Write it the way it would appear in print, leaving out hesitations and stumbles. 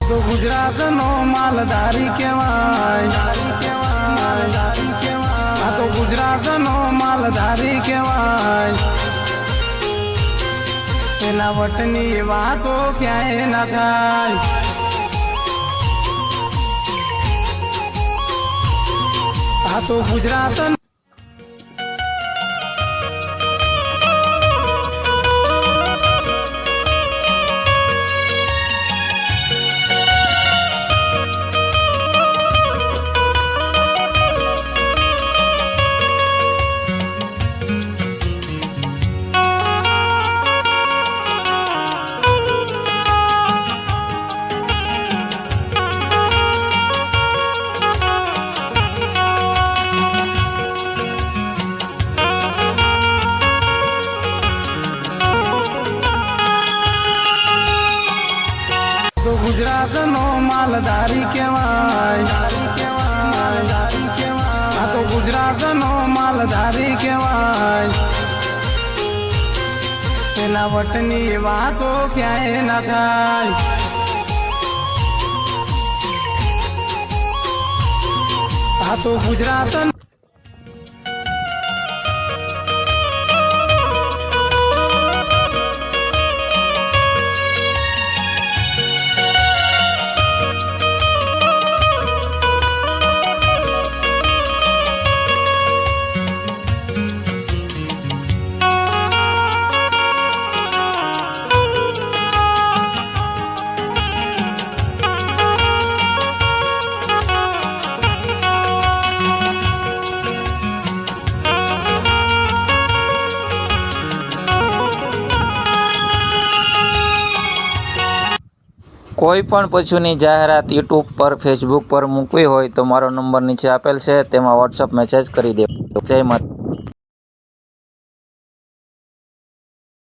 તો ગુજરાતનો માલધારી કહેવાય, આ તો ગુજરાતનો માલધારી કહેવાય। એના વટની વાતો ક્યાંય ના થાય। આ તો ગુજરાત ગુજરાતનો માલધારી કહેવાય, આ તો ગુજરાતનો માલધારી કહેવાય। એના વટની વાતો ક્યાંય ના થાય। આ તો ગુજરાત કોઈ પણ પશુની જાહેરાત યુટ્યુબ પર, ફેસબુક પર મૂકવી હોય તો મારો નંબર નીચે આપેલ છે, તેમાં વોટ્સઅપ મેસેજ કરી દેવો। જય માતા।